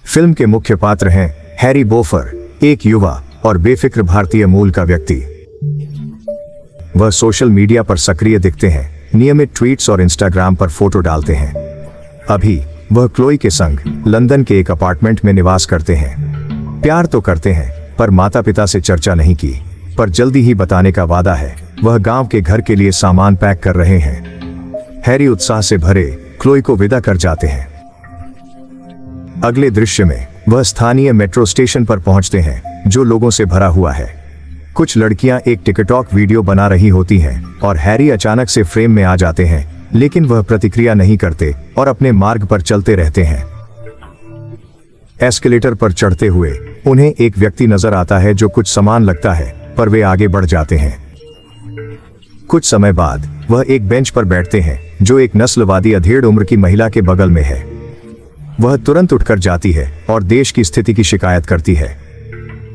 Film के मुख्य पात्र हैं हैरी बोफर, एक युवा और बेफिक्र भारतीय मूल का व्यक्ति। वह सोशल मीडिया पर सक्रिय दिखते हैं, नियमित ट्वीट्स और इंस्टाग्राम पर फोटो डालते हैं। अभी वह क्लोई के संग लंदन के एक अपार्टमेंट में निवास करते हैं। प्यार तो करते हैं, पर माता पिता से चर्चा नहीं की, पर जल्दी ही बताने का वादा है। वह गांव के घर के लिए सामान पैक कर रहे हैं। हैरी उत्साह से भरे क्लोई को विदा कर जाते हैं। अगले दृश्य में वह स्थानीय मेट्रो स्टेशन पर पहुंचते हैं, जो लोगों से भरा हुआ है। कुछ लड़कियां एक टिकटॉक वीडियो बना रही होती हैं और हैरी अचानक से फ्रेम में आ जाते हैं, लेकिन वह प्रतिक्रिया नहीं करते और अपने मार्ग पर चलते रहते हैं। एस्केलेटर पर चढ़ते हुए उन्हें एक व्यक्ति नजर आता है जो कुछ सामान लगता है, पर वे आगे बढ़ जाते हैं। कुछ समय बाद वह एक बेंच पर बैठते हैं, जो एक नस्लवादी अधेड़ उम्र की महिला के बगल में है। वह तुरंत उठकर जाती है और देश की स्थिति की शिकायत करती है।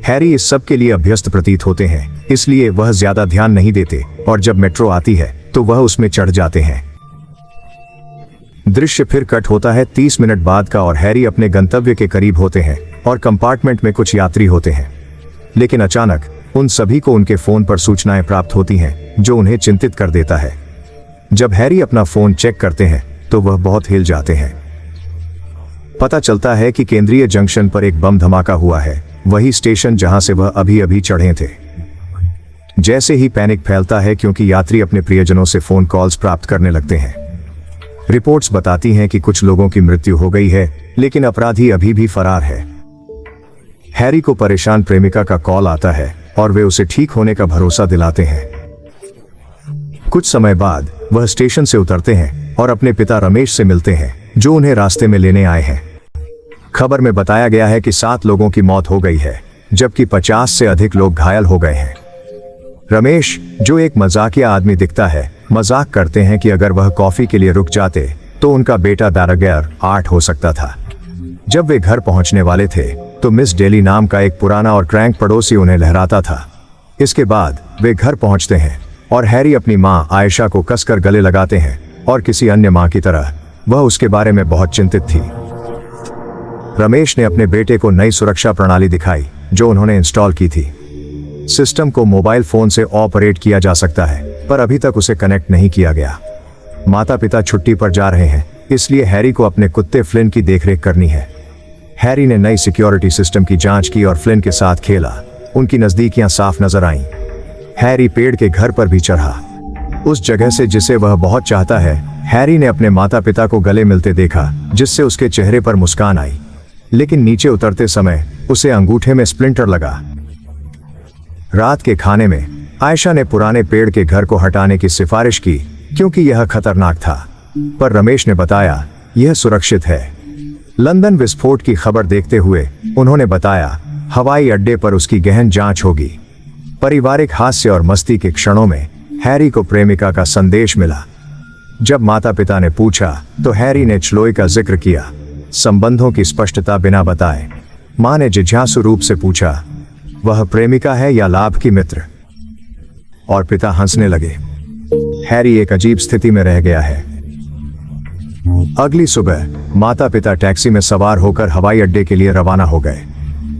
हैरी इस सब के लिए अभ्यस्त प्रतीत होते हैं, इसलिए वह ज्यादा ध्यान नहीं देते और जब मेट्रो आती है तो वह उसमें चढ़ जाते हैं। दृश्य फिर कट होता है 30 मिनट बाद का और हैरी अपने गंतव्य के करीब होते हैं और कंपार्टमेंट में कुछ यात्री होते हैं। लेकिन अचानक उन सभी को उनके फोन पर सूचनाएं प्राप्त होती हैं, जो उन्हें चिंतित कर देता है। जब हैरी अपना फोन चेक करते हैं तो वह बहुत हिल जाते हैं। पता चलता है कि केंद्रीय जंक्शन पर एक बम धमाका हुआ है, वही स्टेशन जहां से वह अभी अभी चढ़े थे। जैसे ही पैनिक फैलता है क्योंकि यात्री अपने प्रियजनों से फोन कॉल्स प्राप्त करने लगते हैं। रिपोर्ट्स बताती हैं कि कुछ लोगों की मृत्यु हो गई है, लेकिन अपराधी अभी भी फरार है। हैरी को परेशान प्रेमिका का कॉल आता है और वे उसे ठीक होने का भरोसा दिलाते हैं। कुछ समय बाद वह स्टेशन से उतरते हैं और अपने पिता रमेश से मिलते हैं, जो उन्हें रास्ते में लेने आए हैं। खबर में बताया गया है कि 7 लोगों की मौत हो गई है, जबकि 50 से अधिक लोग घायल हो गए हैं। रमेश, जो एक मजाकिया आदमी दिखता है, मजाक करते हैं कि अगर वह कॉफी के लिए रुक जाते तो उनका बेटा दारागैर 8 हो सकता था। जब वे घर पहुंचने वाले थे तो मिस डेली नाम का एक पुराना और क्रैंक पड़ोसी उन्हें लहराता था। इसके बाद वे घर पहुंचते हैं और हैरी अपनी मां आयशा को कसकर गले लगाते हैं और किसी अन्य मां की तरह वह उसके बारे में बहुत चिंतित थी। रमेश ने अपने बेटे को नई सुरक्षा प्रणाली दिखाई जो उन्होंने इंस्टॉल की थी। सिस्टम को मोबाइल फोन से ऑपरेट किया जा सकता है, पर अभी तक उसे कनेक्ट नहीं किया गया। माता पिता छुट्टी पर जा रहे हैं, इसलिए हैरी को अपने कुत्ते फ्लिन की देखरेख करनी है। हैरी ने नई सिक्योरिटी सिस्टम की जांच की और फ्लिन के साथ खेला। उनकी नजदीकियां साफ नजर आईं। हैरी पेड़ के घर पर भी चढ़ा, उस जगह से जिसे वह बहुत चाहता है। हैरी ने अपने माता पिता को गले मिलते देखा, जिससे उसके चेहरे पर मुस्कान आई, लेकिन नीचे उतरते समय उसे अंगूठे में स्प्लिंटर लगा। रात के खाने में आयशा ने पुराने पेड़ के घर को हटाने की सिफारिश की क्योंकि यह खतरनाक था, पर रमेश ने बताया यह सुरक्षित है। लंदन विस्फोट की खबर देखते हुए उन्होंने बताया हवाई अड्डे पर उसकी गहन जांच होगी। पारिवारिक हास्य और मस्ती के क्षणों में हैरी को प्रेमिका का संदेश मिला। जब माता पिता ने पूछा तो हैरी ने क्लोई का जिक्र किया, संबंधों की स्पष्टता बिना बताए। मां ने जिज्ञासु रूप से पूछा, वह प्रेमिका है या लाभ की मित्र? और पिता हंसने लगे। हैरी एक अजीब स्थिति में रह गया है। अगली सुबह माता पिता टैक्सी में सवार होकर हवाई अड्डे के लिए रवाना हो गए।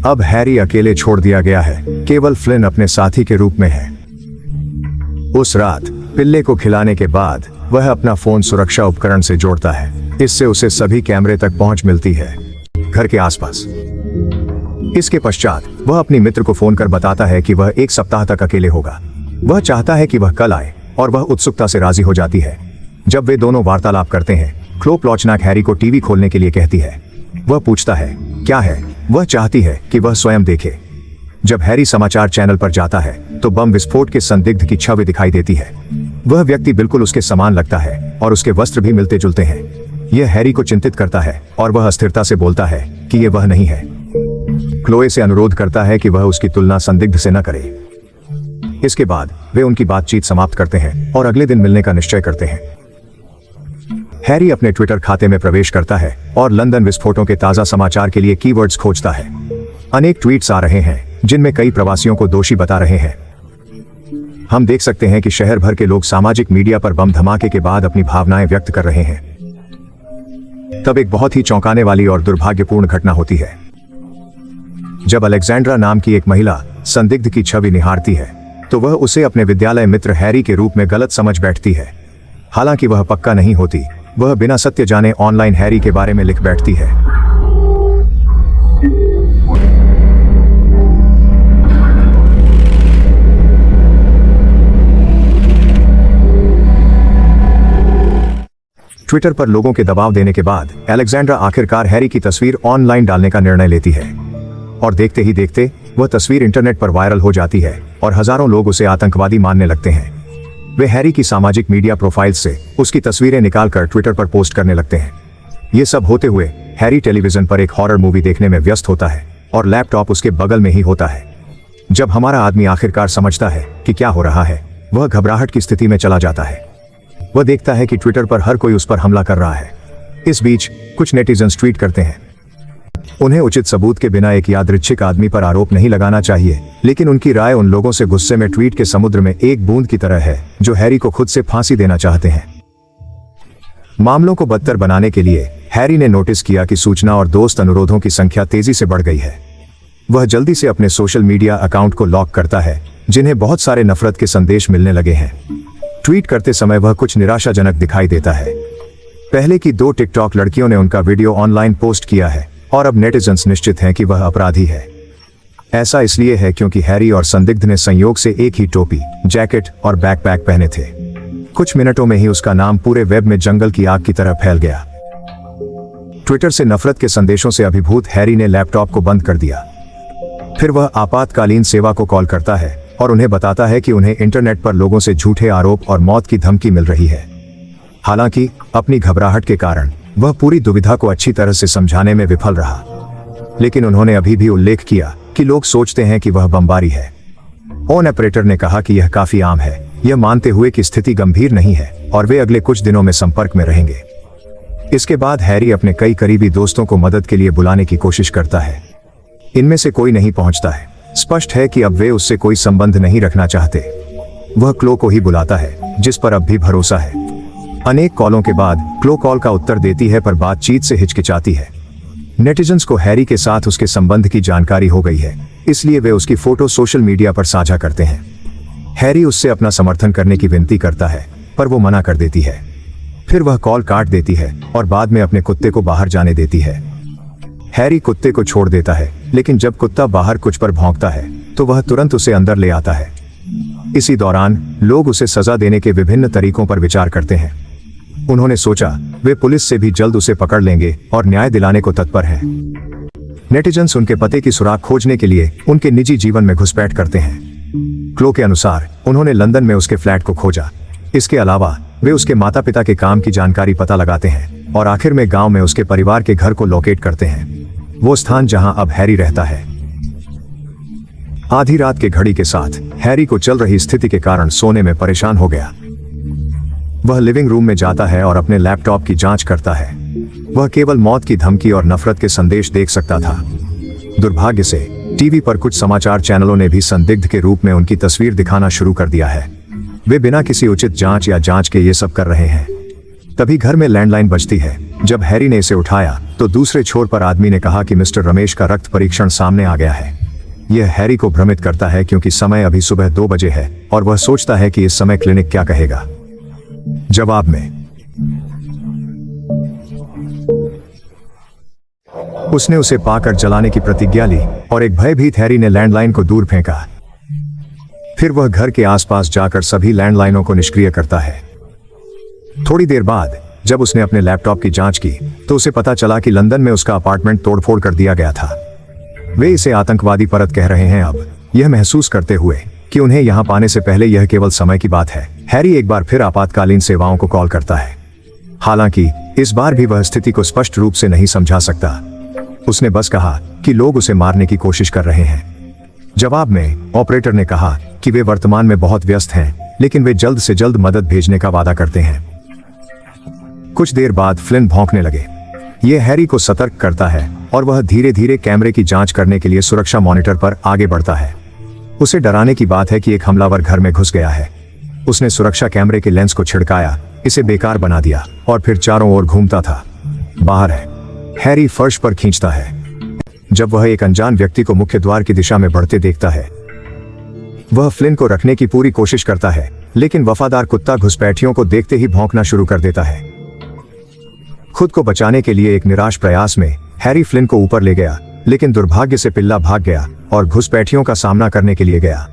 अब हैरी अकेले छोड़ दिया गया है, केवल फ्लिन अपने साथी के रूप में है। उस रात पिल्ले को खिलाने के बाद वह अपना फोन सुरक्षा उपकरण से जोड़ता है। इससे उसे सभी कैमरे तक पहुंच मिलती है घर के आसपास। इसके पश्चात वह अपनी मित्र को फोन कर बताता है कि वह 1 सप्ताह तक अकेले होगा। वह चाहता है कि वह कल आए और वह उत्सुकता से राजी हो जाती है। जब वे दोनों वार्तालाप करते हैं, क्लो प्लॉचनाक हैरी को टीवी खोलने के लिए कहती है। वह पूछता है क्या है, वह चाहती है कि वह स्वयं देखे। जब हैरी समाचार चैनल पर जाता है तो बम विस्फोट के संदिग्ध की छवि दिखाई देती है। वह व्यक्ति बिल्कुल उसके समान लगता है और उसके वस्त्र भी मिलते जुलते हैं। यह हैरी को चिंतित करता है और वह अस्थिरता से बोलता है कि यह वह नहीं है। क्लोए से अनुरोध करता है कि वह उसकी तुलना संदिग्ध से न करे। इसके बाद वे उनकी बातचीत समाप्त करते हैं और अगले दिन मिलने का निश्चय करते हैं। हैरी अपने ट्विटर खाते में प्रवेश करता है और लंदन विस्फोटों के ताजा समाचार के लिए कीवर्ड्स खोजता है। अनेक ट्वीट्स आ रहे हैं जिनमें कई प्रवासियों को दोषी बता रहे हैं। हम देख सकते हैं कि शहर भर के लोग सामाजिक मीडिया पर बम धमाके के बाद अपनी भावनाएं व्यक्त कर रहे हैं। तब एक बहुत ही चौंकाने वाली और दुर्भाग्यपूर्ण घटना होती है। जब अलेक्जेंड्रा नाम की एक महिला संदिग्ध की छवि निहारती है तो वह उसे अपने विद्यालय मित्र हैरी के रूप में गलत समझ बैठती है। हालांकि वह पक्का नहीं होती, वह बिना सत्य जाने ऑनलाइन हैरी के बारे में लिख बैठती है। ट्विटर पर लोगों के दबाव देने के बाद अलेक्जेंड्रा आखिरकार हैरी की तस्वीर ऑनलाइन डालने का निर्णय लेती है और देखते ही देखते वह तस्वीर इंटरनेट पर वायरल हो जाती है और हजारों लोग उसे आतंकवादी मानने लगते हैं। वे हैरी की सामाजिक मीडिया प्रोफाइल से उसकी तस्वीरें निकालकर ट्विटर पर पोस्ट करने लगते हैं। ये सब होते हुए हैरी टेलीविजन पर एक हॉरर मूवी देखने में व्यस्त होता है और लैपटॉप उसके बगल में ही होता है। जब हमारा आदमी आखिरकार समझता है कि क्या हो रहा है, वह घबराहट की स्थिति में चला जाता है। वह देखता है कि ट्विटर पर हर कोई उस पर हमला कर रहा है। इस बीच कुछ नेटिजन्स ट्वीट करते हैं। उन्हें उचित सबूत के बिना एक यादृच्छिक आदमी पर आरोप नहीं लगाना चाहिए, लेकिन उनकी राय उन लोगों से गुस्से में ट्वीट के समुद्र में एक बूंद की तरह है जो हैरी को खुद से फांसी देना चाहते हैं। मामलों को बदतर बनाने के लिए हैरी ने नोटिस किया कि सूचना और दोस्त अनुरोधों की संख्या तेजी से बढ़ गई है। वह जल्दी से अपने सोशल मीडिया अकाउंट को लॉक करता है, जिन्हें बहुत सारे नफरत के संदेश मिलने लगे हैं। ट्वीट करते समय वह कुछ निराशाजनक दिखाई देता है। पहले की 2 टिकटॉक लड़कियों ने उनका वीडियो ऑनलाइन पोस्ट किया है और अब नेटिजन्स निश्चित हैं कि वह अपराधी है। ऐसा इसलिए है क्योंकि हैरी और संदिग्ध ने संयोग से एक ही टोपी, जैकेट और बैकपैक पहने थे। कुछ मिनटों में ही उसका नाम पूरे वेब में जंगल की आग की तरह फैल गया। ट्विटर से नफरत के संदेशों से अभिभूत हैरी ने लैपटॉप को बंद कर दिया। फिर वह आपातकालीन सेवा को कॉल करता है और उन्हें बताता है कि उन्हें इंटरनेट पर लोगों से झूठे आरोप और मौत की धमकी मिल रही है। हालांकि अपनी घबराहट के कारण वह पूरी दुविधा को अच्छी तरह से समझाने में विफल रहा, लेकिन उन्होंने अभी भी उल्लेख किया कि लोग सोचते हैं कि वह बमबारी है। ऑन ऑपरेटर ने कहा कि यह काफी आम है, यह मानते हुए कि स्थिति गंभीर नहीं है और वे अगले कुछ दिनों में संपर्क में रहेंगे। इसके बाद हैरी अपने कई करीबी दोस्तों को मदद के लिए बुलाने की कोशिश करता है। इनमें से कोई नहीं पहुंचता है। स्पष्ट है कि अब वे उससे कोई संबंध नहीं रखना चाहते। वह क्लो को ही बुलाता है, जिस पर अब भी भरोसा है। अनेक कॉलों के बाद क्लो कॉल का उत्तर देती है, पर बातचीत से हिचकिचाती है। नेटिजन्स को हैरी के साथ उसके संबंध की जानकारी हो गई है, इसलिए वे उसकी फोटो सोशल मीडिया पर साझा करते हैं। हैरी उससे अपना समर्थन करने की विनती करता है, पर वो मना कर देती है। फिर वह कॉल काट देती है और बाद में अपने कुत्ते को बाहर जाने देती है। हैरी कुत्ते को छोड़ देता है, लेकिन जब कुत्ता बाहर कुछ पर भौंकता है तो वह तुरंत उसे अंदर ले आता है। इसी दौरान लोग उसे सजा देने के विभिन्न तरीकों पर विचार करते हैं। उन्होंने सोचा वे पुलिस से भी जल्द उसे पकड़ लेंगे और न्याय दिलाने को तत्पर हैं। नेटिजन्स उनके पते की सुराग खोजने के लिए उनके निजी जीवन में घुसपैठ करते हैं। क्लो के अनुसार उन्होंने लंदन में उसके फ्लैट को खोजा। इसके अलावा वे उसके माता पिता के काम की जानकारी पता लगाते हैं और आखिर में गांव में उसके परिवार के घर को लोकेट करते हैं, वो स्थान जहां अब हैरी रहता है। आधी रात के घड़ी के साथ हैरी को चल रही स्थिति के कारण सोने में परेशान हो गया। वह लिविंग रूम में जाता है और अपने लैपटॉप की जांच करता है। वह केवल मौत की धमकी और नफरत के संदेश देख सकता था। दुर्भाग्य से टीवी पर कुछ समाचार चैनलों ने भी संदिग्ध के रूप में उनकी तस्वीर दिखाना शुरू कर दिया है। वे बिना किसी उचित जांच या जांच के ये सब कर रहे हैं। तभी घर में लैंडलाइन बजती है। जब हैरी ने इसे उठाया तो दूसरे छोर पर आदमी ने कहा कि मिस्टर रमेश का रक्त परीक्षण सामने आ गया है। यह हैरी को भ्रमित करता है क्योंकि समय अभी सुबह 2 बजे है और वह सोचता है कि इस समय क्लिनिक क्या कहेगा। जवाब में उसने उसे पाकर जलाने की प्रतिज्ञा ली और एक भयभीत हैरी ने लैंडलाइन को दूर फेंका। फिर वह घर के आसपास जाकर सभी लैंडलाइनों को निष्क्रिय करता है। थोड़ी देर बाद जब उसने अपने लैपटॉप की जांच की तो उसे पता चला कि लंदन में उसका अपार्टमेंट तोड़फोड़ कर दिया गया था। वे इसे आतंकवादी परत कह रहे हैं, अब यह महसूस करते हुए कि उन्हें यहां पाने से पहले यह केवल समय की बात है। हैरी एक बार फिर आपातकालीन सेवाओं को कॉल करता है। हालांकि इस बार भी वह स्थिति को स्पष्ट रूप से नहीं समझा सकता। उसने बस कहा कि लोग उसे मारने की कोशिश कर रहे हैं। जवाब में ऑपरेटर ने कहा कि वे वर्तमान में बहुत व्यस्त हैं, लेकिन वे जल्द से जल्द मदद भेजने का वादा करते हैं। कुछ देर बाद फ्लिन भौंकने लगे। यह हैरी को सतर्क करता है और वह धीरे धीरे कैमरे की जांच करने के लिए सुरक्षा मॉनिटर पर आगे बढ़ता है। उसे डराने की बात है कि एक हमलावर घर में घुस गया है। उसने सुरक्षा कैमरे के लेंस को छिड़काया, इसे बेकार बना दिया और फिर चारों ओर घूमता था। बाहर है। हैरी फर्श पर खींचता है। जब वह एक अनजान व्यक्ति को मुख्य द्वार की दिशा में बढ़ते देखता है। वह फ्लिन को रखने की पूरी कोशिश करता है, लेकिन वफादार कुत्ता घुसपैठियों को देखते ही भौंकना शुरू कर देता है। खुद को बचाने के लिए एक निराश प्रयास में हैरी फ्लिन को ऊपर ले गया, लेकिन दुर्भाग्य से पिल्ला भाग गया और घुसपैठियों का सामना करने के लिए गया।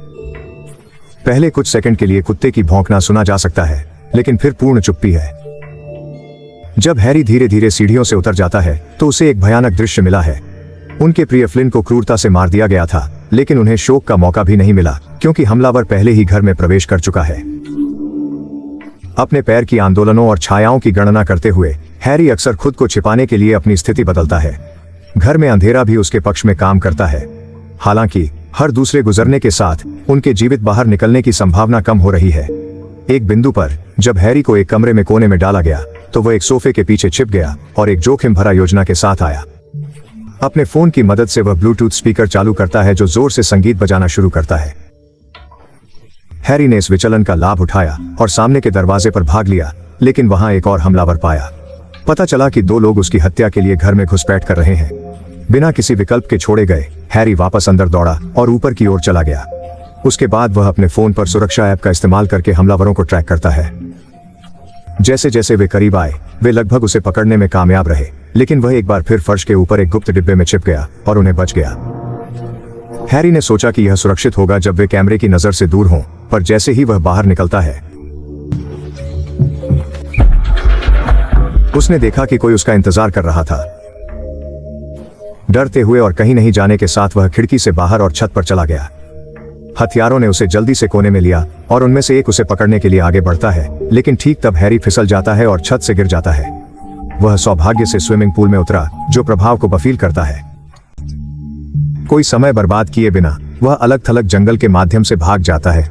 पहले कुछ सेकंड के लिए कुत्ते की भौंकना सुना जा सकता है, लेकिन फिर पूर्ण चुप्पी है। जब हैरी धीरे धीरे सीढ़ियों से उतर जाता है तो उसे एक भयानक दृश्य मिला है। उनके प्रिय फ्लिन को क्रूरता से मार दिया गया था, लेकिन उन्हें शोक का मौका भी नहीं मिला, क्योंकि हमलावर पहले ही घर में प्रवेश कर चुका है। अपने पैर की आंदोलनों और छायाओं की गणना करते हुए हैरी अक्सर खुद को छिपाने के लिए अपनी स्थिति बदलता है। घर में अंधेरा भी उसके पक्ष में काम करता है। हालांकि हर दूसरे गुजरने के साथ उनके जीवित बाहर निकलने की संभावना कम हो रही है। एक बिंदु पर जब हैरी को एक कमरे में कोने में डाला गया तो वह एक सोफे के पीछे छिप गया और एक जोखिम भरा योजना के साथ आया। अपने फोन की मदद से वह ब्लूटूथ स्पीकर चालू करता है जो जोर से संगीत बजाना शुरू करता है। हैरी ने इस विचलन का लाभ उठाया और सामने के दरवाजे पर भाग लिया, लेकिन वहां एक और हमलावर पाया। पता चला कि 2 लोग उसकी हत्या के लिए घर में घुसपैठ कर रहे हैं। बिना किसी विकल्प के छोड़े गए हैरी वापस अंदर दौड़ा और ऊपर की ओर चला गया। उसके बाद वह अपने फोन पर सुरक्षा ऐप का इस्तेमाल करके हमलावरों को ट्रैक करता है। जैसे जैसे वे करीब आए वे लगभग उसे पकड़ने में कामयाब रहे, लेकिन वह एक बार फिर फर्श के ऊपर एक गुप्त डिब्बे में छिप गया और उन्हें बच गया। हैरी ने सोचा कि यह सुरक्षित होगा जब वे कैमरे की नजर से दूर हों, पर जैसे ही वह बाहर निकलता है उसने देखा कि कोई उसका इंतजार कर रहा था। डरते हुए और कहीं नहीं जाने के साथ वह खिड़की से बाहर और छत पर चला गया। हथियारों ने उसे जल्दी से कोने में लिया और उनमें से एक उसे पकड़ने के लिए आगे बढ़ता है, लेकिन ठीक तब हैरी फिसल जाता है और छत से गिर जाता है। वह सौभाग्य से स्विमिंग पूल में उतरा, जो प्रभाव को बफील करता है। कोई समय बर्बाद किए बिना वह अलग थलग जंगल के माध्यम से भाग जाता है।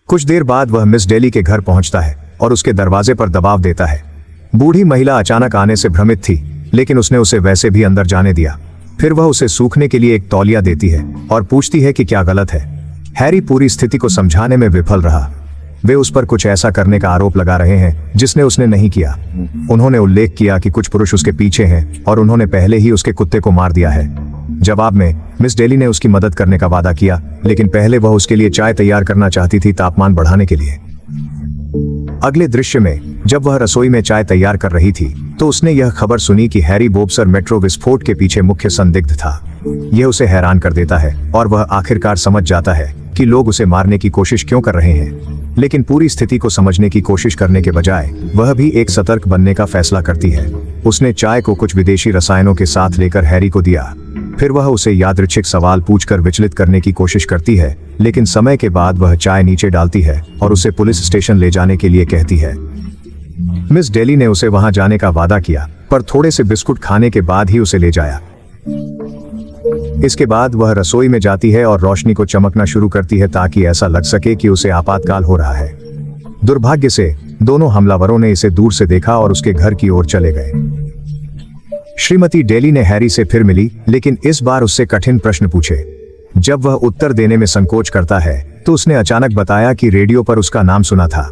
कुछ देर बाद वह मिस डेली के घर पहुंचता है और उसके दरवाजे पर दबाव देता है। बूढ़ी महिला अचानक आने से भ्रमित थी, लेकिन उसने उसे वैसे भी अंदर जाने दिया। फिर वह उसे सूखने के लिए एक तौलिया देती है और पूछती है कि क्या गलत है। हैरी पूरी स्थिति को समझाने में विफल रहा। वे उस पर कुछ ऐसा करने का आरोप लगा रहे हैं जिसने उसने नहीं किया। उन्होंने उल्लेख किया कि कुछ पुरुष उसके पीछे हैं और उन्होंने पहले ही उसके कुत्ते को मार दिया है। जवाब में मिस डेली ने उसकी मदद करने का वादा किया, लेकिन पहले वह उसके लिए चाय तैयार करना चाहती थी, तापमान बढ़ाने के लिए। अगले दृश्य में जब वह रसोई में चाय तैयार कर रही थी तो उसने यह खबर सुनी कि हैरी बोब्सर मेट्रो विस्फोट के पीछे मुख्य संदिग्ध था। यह उसे हैरान कर देता है और वह आखिरकार समझ जाता है कि लोग उसे मारने की कोशिश क्यों कर रहे हैं। लेकिन पूरी स्थिति को समझने की कोशिश करने के बजाय वह भी एक सतर्क बनने का फैसला करती है। उसने चाय को कुछ विदेशी रसायनों के साथ लेकर हैरी को दिया। फिर वह उसे यादृच्छिक सवाल पूछकर विचलित करने की कोशिश करती है, लेकिन समय के बाद वह चाय नीचे डालती है और उसे पुलिस स्टेशन ले जाने के लिए कहती है। मिस डेली ने उसे वहां जाने का वादा किया, पर थोड़े से बिस्कुट खाने के बाद ही उसे ले जाया। इसके बाद वह रसोई में जाती है और रोशनी को चमकना शुरू करती है ताकि ऐसा लग सके कि उसे आपातकाल हो रहा है। दुर्भाग्य से दोनों हमलावरों ने इसे दूर से देखा और उसके घर की ओर चले गए। श्रीमती डेली ने हैरी से फिर मिली, लेकिन इस बार उससे कठिन प्रश्न पूछे। जब वह उत्तर देने में संकोच करता है तो उसने अचानक बताया कि रेडियो पर उसका नाम सुना था।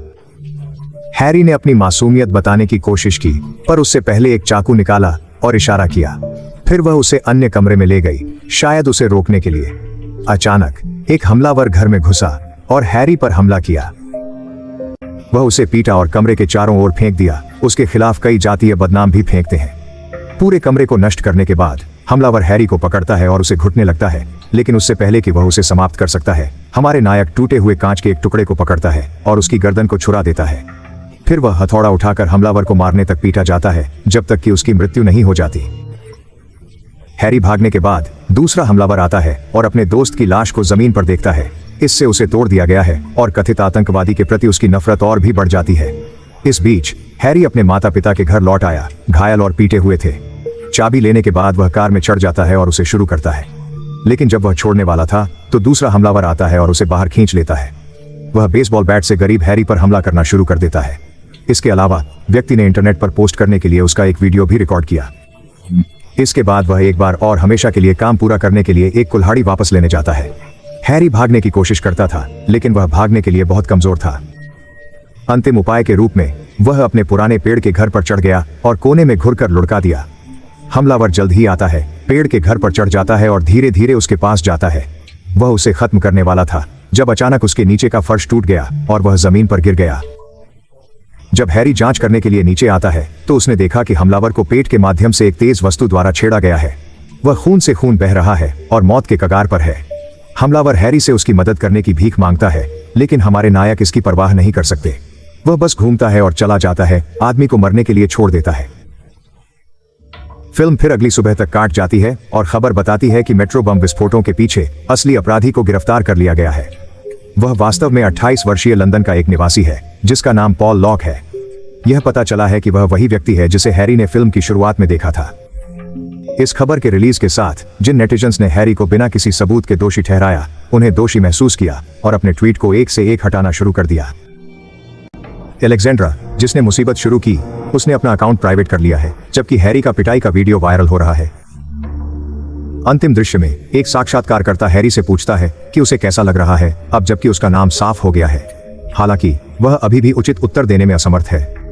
हैरी ने अपनी मासूमियत बताने की कोशिश की, पर उससे पहले एक चाकू निकाला और इशारा किया। फिर वह उसे अन्य कमरे में ले गई, शायद उसे रोकने के लिए। अचानक एक हमलावर घर में घुसा और हैरी पर हमला किया। वह उसे पीटा और कमरे के चारों ओर फेंक दिया। उसके खिलाफ कई जातीय बदनाम भी फेंकते हैं। पूरे कमरे को नष्ट करने के बाद हमलावर हैरी को पकड़ता है और उसे घुटने लगता है, लेकिन उससे पहले कि वह उसे समाप्त कर सकता है, हमारे नायक टूटे हुए कांच के एक टुकड़े को पकड़ता है और उसकी गर्दन को छुरा देता है। फिर वह हथौड़ा उठाकर हमलावर को मारने तक पीटा जाता है जब तक कि उसकी मृत्यु नहीं हो जाती। हैरी भागने के बाद दूसरा हमलावर आता है और अपने दोस्त की लाश को जमीन पर देखता है। इससे उसे तोड़ दिया गया है और कथित आतंकवादी के प्रति उसकी नफरत और भी बढ़ जाती है। इस बीच हैरी अपने माता पिता के घर लौट आया, घायल और पीटे हुए थे। चाबी लेने के बाद वह कार में चढ़ जाता है और उसे शुरू करता है, लेकिन जब वह छोड़ने वाला था तो दूसरा हमलावर आता है और उसे बाहर खींच लेता है। वह बेसबॉल बैट से गरीब हैरी पर हमला करना शुरू कर देता है। इसके अलावा व्यक्ति ने इंटरनेट पर पोस्ट करने के लिए उसका एक वीडियो भी रिकॉर्ड किया। इसके बाद वह एक बार और हमेशा के लिए काम पूरा करने के लिए एक कुल्हाड़ी वापस लेने जाता है। हैरी भागने की कोशिश करता था, लेकिन वह भागने के लिए बहुत कमजोर था। अंतिम उपाय के रूप में वह अपने पुराने पेड़ के घर पर चढ़ गया और कोने में घुरकर लुढ़का दिया। हमलावर जल्द ही आता है, पेड़ के घर पर चढ़ जाता है और धीरे धीरे उसके पास जाता है। वह उसे खत्म करने वाला था जब अचानक उसके नीचे का फर्श टूट गया और वह जमीन पर गिर गया। जब हैरी जांच करने के लिए नीचे आता है तो उसने देखा कि हमलावर को पेट के माध्यम से एक तेज वस्तु द्वारा छेड़ा गया है। वह खून से खून बह रहा है और मौत के कगार पर है। हमलावर हैरी से उसकी मदद करने की भीख मांगता है, लेकिन हमारे नायक इसकी परवाह नहीं कर सकते। वह बस घूमता है और चला जाता है, आदमी को मरने के लिए छोड़ देता है। फिल्म फिर अगली सुबह तक काट जाती है और खबर बताती है कि मेट्रो बम विस्फोटों के पीछे असली अपराधी को गिरफ्तार कर लिया गया है। वह वास्तव में 28 वर्षीय लंदन का एक निवासी है जिसका नाम पॉल लॉक है। यह पता चला है कि वह वही व्यक्ति है जिसे हैरी ने फिल्म की शुरुआत में देखा था। इस खबर के रिलीज के साथ जिन नेटिजन्स ने हैरी को बिना किसी सबूत के दोषी ठहराया, उन्हें दोषी महसूस किया और अपने ट्वीट को एक से एक हटाना शुरू कर दिया। एलेक्जेंड्रा, जिसने मुसीबत शुरू की, उसने अपना अकाउंट प्राइवेट कर लिया है, जबकि हैरी का पिटाई का वीडियो वायरल हो रहा है। अंतिम दृश्य में एक साक्षात्कारकर्ता हैरी से पूछता है कि उसे कैसा लग रहा है अब जबकि उसका नाम साफ हो गया है। हालांकि वह अभी भी उचित उत्तर देने में असमर्थ है।